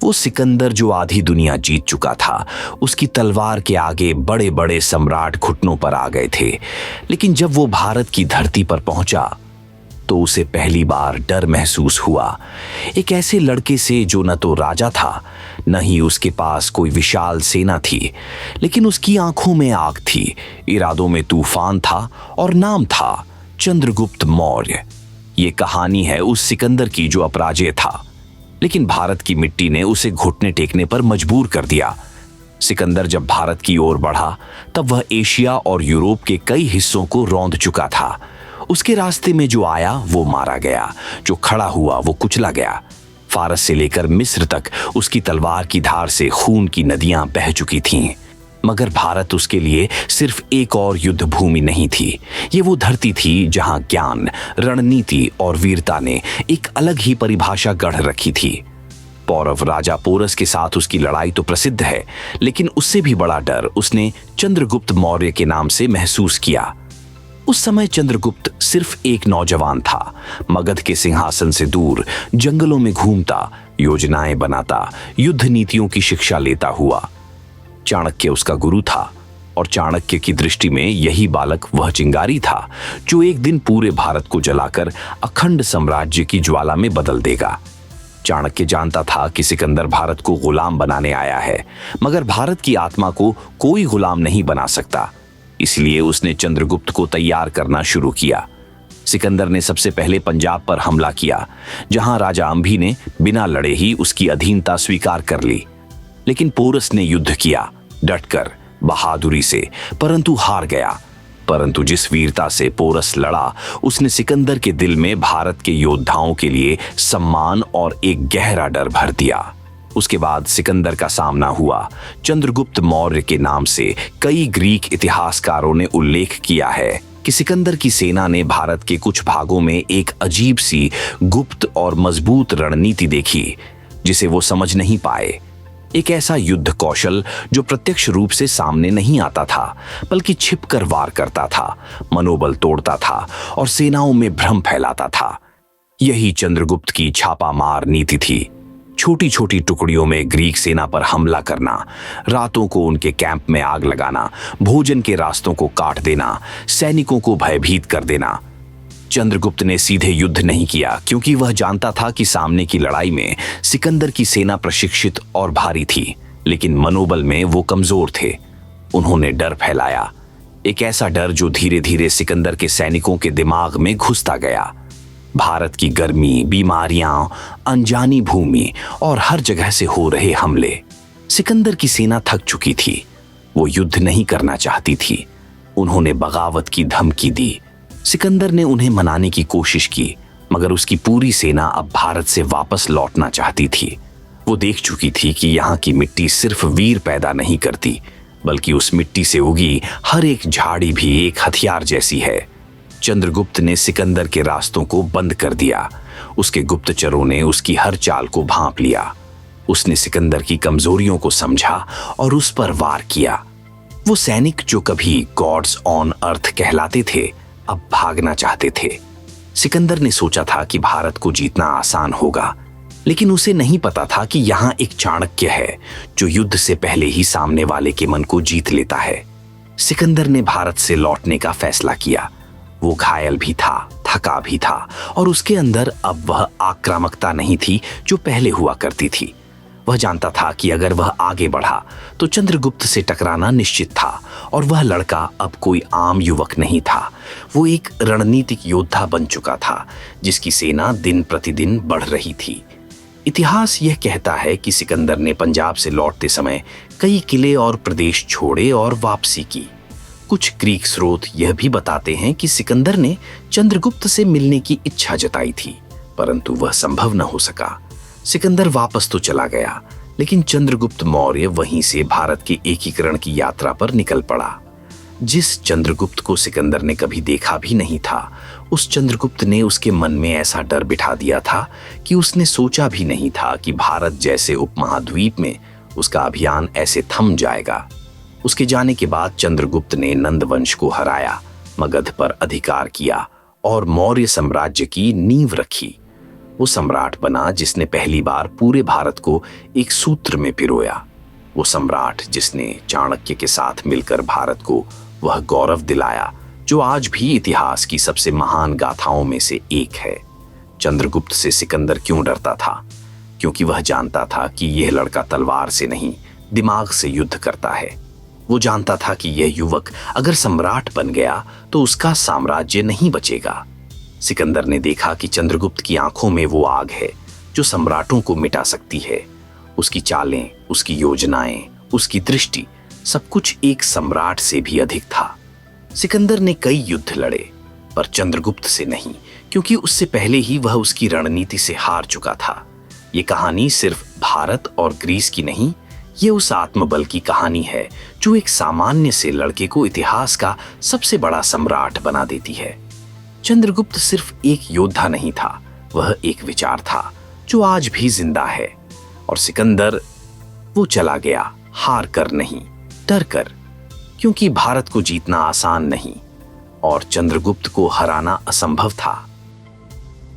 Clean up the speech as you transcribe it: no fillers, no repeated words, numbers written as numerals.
वो सिकंदर जो आधी दुनिया जीत चुका था, उसकी तलवार के आगे बड़े बड़े सम्राट घुटनों पर आ गए थे। लेकिन जब वो भारत की धरती पर पहुंचा तो उसे पहली बार डर महसूस हुआ, एक ऐसे लड़के से जो न तो राजा था, न ही उसके पास कोई विशाल सेना थी, लेकिन उसकी आंखों में आग थी, इरादों में तूफान था और नाम था चंद्रगुप्त मौर्य। ये कहानी है उस सिकंदर की जो अपराजेय था, लेकिन भारत की मिट्टी ने उसे घुटने टेकने पर मजबूर कर दिया। सिकंदर जब भारत की ओर बढ़ा तब वह एशिया और यूरोप के कई हिस्सों को रौंद चुका था। उसके रास्ते में जो आया वो मारा गया, जो खड़ा हुआ वो कुचला गया। फारस से लेकर मिस्र तक उसकी तलवार की धार से खून की नदियां बह चुकी थीं। मगर भारत उसके लिए सिर्फ एक और युद्ध भूमि नहीं थी, ये वो धरती थी जहां ज्ञान, रणनीति और वीरता ने एक अलग ही परिभाषा गढ़ रखी थी। पौरव राजा पोरस के साथ उसकी लड़ाई तो प्रसिद्ध है, लेकिन उससे भी बड़ा डर उसने चंद्रगुप्त मौर्य के नाम से महसूस किया। उस समय चंद्रगुप्त सिर्फ एक नौजवान था, मगध के सिंहासन से दूर जंगलों में घूमता, योजनाएं बनाता, युद्ध नीतियों की शिक्षा लेता हुआ। चाणक्य उसका गुरु था और चाणक्य की दृष्टि में यही बालक वह चिंगारी था जो एक दिन पूरे भारत को जलाकर अखंड साम्राज्य की ज्वाला में बदल देगा। चाणक्य जानता था कि सिकंदर भारत को गुलाम बनाने आया है, मगर भारत की आत्मा को कोई गुलाम नहीं बना सकता। इसलिए उसने चंद्रगुप्त को तैयार करना शुरू किया। सिकंदर ने सबसे पहले पंजाब पर हमला किया, जहां राजा अंभी ने बिना लड़े ही उसकी अधीनता स्वीकार कर ली। लेकिन पोरस ने युद्ध किया, डटकर, बहादुरी से, परंतु हार गया। परंतु जिस वीरता से पोरस लड़ा, उसने सिकंदर के दिल में भारत के योद्धाओं के लिए सम्मान और एक गहरा डर भर दिया। उसके बाद सिकंदर का सामना हुआ। चंद्रगुप्त मौर्य के नाम से कई ग्रीक इतिहासकारों ने उल्लेख किया है कि सिकंदर की सेना ने भारत के कुछ भागों में एक अजीब सी गुप्त और मजबूत रणनीति देखी, जिसे वो समझ नहीं पाए। एक ऐसा युद्ध कौशल जो प्रत्यक्ष रूप से सामने नहीं आता था, बल्कि छिपकर वार करता था, मनोबल तोड़ता था और सेनाओं में भ्रम फैलाता था। यही चंद्रगुप्त की छापामार नीति थी। छोटी छोटी टुकड़ियों में ग्रीक सेना पर हमला करना, रातों को उनके कैंप में आग लगाना, भोजन के रास्तों को काट देना, सैनिकों को भयभीत कर देना। चंद्रगुप्त ने सीधे युद्ध नहीं किया, क्योंकि वह जानता था कि सामने की लड़ाई में सिकंदर की सेना प्रशिक्षित और भारी थी, लेकिन मनोबल में वो कमजोर थे। उन्होंने डर फैलाया, एक ऐसा डर जो धीरे धीरे सिकंदर के सैनिकों के दिमाग में घुसता गया। भारत की गर्मी, बीमारियां, अनजानी भूमि और हर जगह से हो रहे हमले। सिकंदर की सेना थक चुकी थी, वो युद्ध नहीं करना चाहती थी। उन्होंने बगावत की धमकी दी। सिकंदर ने उन्हें मनाने की कोशिश की, मगर उसकी पूरी सेना अब भारत से वापस लौटना चाहती थी। वो देख चुकी थी कि यहाँ की मिट्टी सिर्फ वीर पैदा नहीं करती, बल्कि उस मिट्टी से उगी हर एक झाड़ी भी एक हथियार जैसी है। चंद्रगुप्त ने सिकंदर के रास्तों को बंद कर दिया। उसके गुप्तचरों ने उसकी हर चाल को भांप लिया। उसने सिकंदर की कमजोरियों को समझा और उस पर वार किया। वो सैनिक जो कभी गॉड्स ऑन अर्थ कहलाते थे, अब भागना चाहते थे। सिकंदर ने सोचा था कि भारत को जीतना आसान होगा, लेकिन उसे नहीं पता था कि यहाँ एक चाणक्य है जो युद्ध से पहले ही सामने वाले के मन को जीत लेता है। सिकंदर ने भारत से लौटने का फैसला किया। वो घायल भी था, थका भी था, और उसके अंदर अब वह आक्रामकता नहीं थी जो पहले हुआ करती थी। वह जानता था कि अगर वह आगे बढ़ा तो चंद्रगुप्त से टकराना निश्चित था, और वह लड़का अब कोई आम युवक नहीं था। वो एक रणनीतिक योद्धा बन चुका था, जिसकी सेना दिन प्रतिदिन बढ़ रही थी। इतिहास यह कहता है कि सिकंदर ने पंजाब से लौटते समय कई किले और प्रदेश छोड़े और वापसी की। कुछ ग्रीक स्रोत यह भी बताते हैं कि सिकंदर ने चंद्रगुप्त से मिलने की इच्छा जताई थी, परंतु वह संभव न हो सका। सिकंदर वापस तो चला गया, लेकिन चंद्रगुप्त मौर्य वहीं से भारत के एकीकरण की यात्रा पर निकल पड़ा। जिस चंद्रगुप्त को सिकंदर ने कभी देखा भी नहीं था, उस चंद्रगुप्त ने उसके मन में ऐसा डर बिठा दिया था कि उसने सोचा भी नहीं था कि भारत जैसे उपमहाद्वीप में उसका अभियान ऐसे थम जाएगा। उसके जाने के बाद चंद्रगुप्त ने नंद वंश को हराया, मगध पर अधिकार किया और मौर्य साम्राज्य की नींव रखी। वो सम्राट बना जिसने पहली बार पूरे भारत को एक सूत्र में पिरोया। वो सम्राट जिसने चाणक्य के साथ मिलकर भारत को वह गौरव दिलाया जो आज भी इतिहास की सबसे महान गाथाओं में से एक है। चंद्रगुप्त से सिकंदर क्यों डरता था? क्योंकि वह जानता था कि यह लड़का तलवार से नहीं, दिमाग से युद्ध करता है। वो जानता था कि यह युवक अगर सम्राट बन गया तो उसका साम्राज्य नहीं बचेगा। सिकंदर ने देखा कि चंद्रगुप्त की आंखों में वो आग है जो सम्राटों को मिटा सकती है। उसकी चालें, उसकी योजनाएं, उसकी दृष्टि, सब कुछ एक सम्राट से भी अधिक था। सिकंदर ने कई युद्ध लड़े पर चंद्रगुप्त से नहीं, क्योंकि उससे पहले ही वह उसकी रणनीति से हार चुका था। ये कहानी सिर्फ भारत और ग्रीस की नहीं, ये उस आत्मबल की कहानी है जो एक सामान्य से लड़के को इतिहास का सबसे बड़ा सम्राट बना देती है। चंद्रगुप्त सिर्फ एक योद्धा नहीं था, वह एक विचार था जो आज भी जिंदा है। और सिकंदर, वो चला गया हार कर नहीं, डर कर, क्योंकि भारत को जीतना आसान नहीं और चंद्रगुप्त को हराना असंभव था।